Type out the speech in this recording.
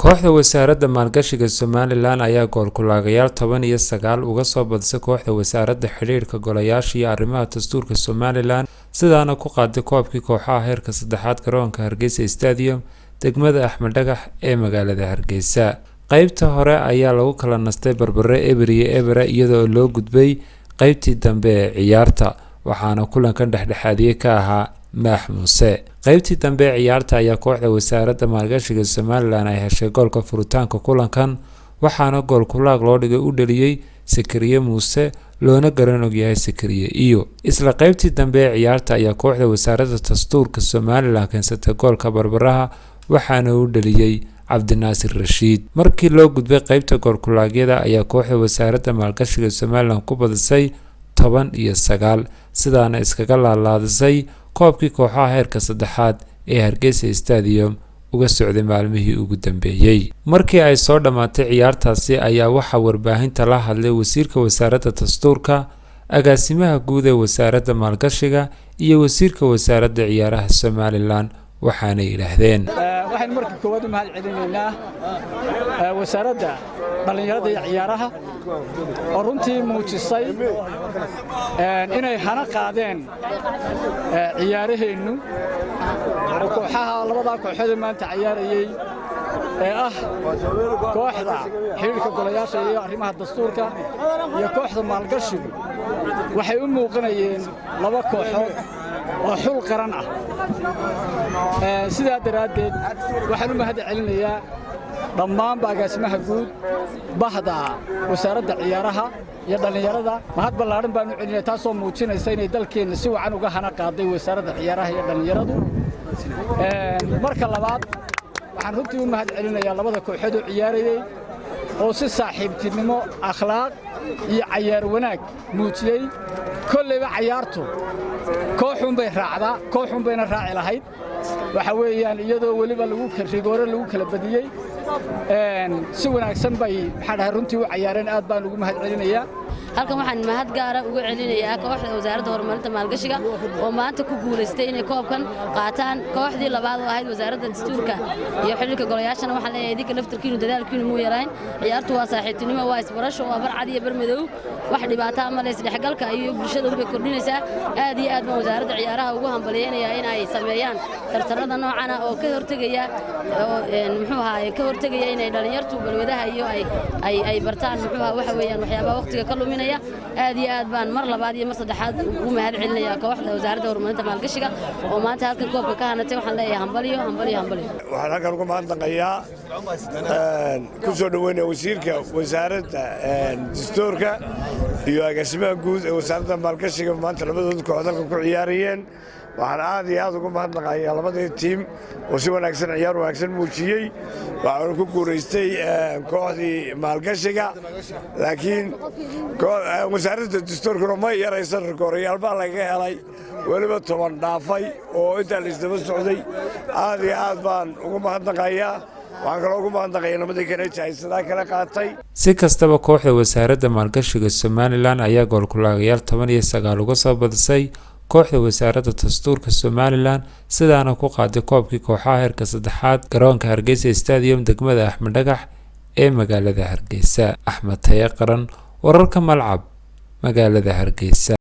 kooxda wasaaradda maalgashiga Somaliland ayaa gool-kulaagayaal 19 uga soo badisay kooxda wasaaradda xiriirka golayaasha iyo arrimaha dastuurka Somaliland sidaana ku qaaday koobkii kooxaha heerka saddexaad garoonka Hargeysa Stadium degmada Axmed Dhagax ee magaalada Hargeysa. qaybta hore ayaa lagu kala nastay barbare Ebra iyadoo loo gudbay qaybtii dambe ee ciyaarta waxaana kulankan dhexdhexaadiyay ka ahaa Maax Muuse. qaybtii dambe ee ciyaarta ayaa kooxda wasaaradda maalgashiga Somaliland ay heshay goolka furitaanka kulankan waxaana gool-kulaag loo dhigay u dhaliyay Sakariye Muuse loona garan og yahay Sakariye iyo isla qaybtii dambe ee ciyaarta ayaa kooxda wasaaradda dastuurka Somaliland keensatay goolka barbaraha waxaana u dhaliyay Cabdinaasir Rashiid. markii loo gudbay qaybta gool-kulaagyada ayaa kooxda wasaaradda maalgashiga Somaliland ku badisay 19 sidaana iskaga laalaadisay koobkii kooxaha heerka saddexaad ee Hargeysa Stadium uga socday maalmihii ugu dambeeyay. markii ay soo dhamaatay ciyaartaasi ayaa waxa warbaahinta la hadlay wasiirka wasaaradda dastuurka, agaasimaha guud ee wasaaradda maalgashiga iyo wasiirka wasaaradda ciyaaraha Somaliland waxaana yiraahdeen waxaan markii koowaad u mahad celinaynaa wasaaradda dhalinyarada iyo ciyaaraha oo runtii muujisay inay hana qaadeen ciyaaraheenu kooxaha labada kooxood maanta ciyaarayay ee ah kooxda xiriirka golayaasha iyo arrimaha dastuurka iyo kooxda maalgashiga waxay u muuqanayeen laba kooxood oo xul qaran ah. sidaa daraadeed waxaan u mahad celinayaa dhammaan agaasimaha guud bahda wasaaradda ciyaaraha iyo dhalinyarada mahad ballaaran baan u celinayaa taasoo muujinaysa inay dalkeena si wacan uga hana qaaday wasaaradda ciyaaraha iyo dhalinyaradu. marka labaad waxaan runtii u mahad celinayaa labada kooxood oo ciyaarayay oo si saaxiibtinimo akhlaaq iyo ciyaar wanaag muujiyay. kollayba ciyaartu kooxun bay raacdaa kooxun bayna raaci lahayd waxa weeyaan iyadoo waliba lagu kala badiyay si wanaagsan bay runtii u ciyaareen. aad baan ugu mahad celinayaa. halkan waxaan mahad gaar ah uga celinayaa kooxda wasaaradda horumarinta maalgashiga oo maanta ku guuleystay inay koobkan qaataan kooxdii labaad oo ahayd wasaaradda dastuurka iyo xiriirka golayaashana waxaan leeyahay idinka laftarkiinu dadaalkiinu muu yaraan. ciyaartu waa saaxiibtinimo, waa isbarasho, waa barcad iyo barmadow, wax dhibaato ama la isdhexgalka iyo bulshada u kordhinaysa. aad iyo aad baan wasaaradda ciyaaraha ugu hambalyeynaya in ay sameeyaan tartanada noocan ah oo ka hortagaya ka hortagaya inay dhalinyartu balwadaha iyo ay bartaan waxa weeyaan waxyaabaha waqtiga ka luminaya. aad iyo aad baan mar labaad iyo mar saddexaad ugu mahad celinayaa kooxda wasaaradda horumarinta maalgashiga oo maanta halkan koobka ka hanatay. waxaan leeyahay hambaliyo. waxaan halkan uga mahadnaqayaa ku soo dhaweynaya wasiirka wasaaradda dastuurka iyo agaasimaha guud ee wasaaradda maalgashiga maanta labadooda kooxood halkan ku ciyaarayeen. waxaan aad iyo aad uga mahadnaqayaa labadii tiim oo si wanaagsan ciyaar wanaagsan muujiyey. waxaanu ku guulaystay kooxdii maalgashiga laakiin wasaaradda dastuurkuna ma yaraysan rikooryaal baa laga helay weliba 10 dhaafay oo intaa la isdaba socday. aad iyo aad baan uga mahadnaqayaa. waxaan kaloo ugu mahadnaqayaa nimadii kale jahaysadaa kala qaatay. si kastaba kooxda wasaaradda maalgashiga Somaliland ayaa gool-kulaagayaal 19 uga soo badisay kooxda wasaaradda dastuurka Somaliland sidaana ku qaaday koobkii kooxaha heerka saddexaad garoonka Hargeysa Stadium degmada Axmed Dhagax ee magaalada Hargeysa. Axmed Taye Qaran, wararka Malcab, magaalada Hargeysa.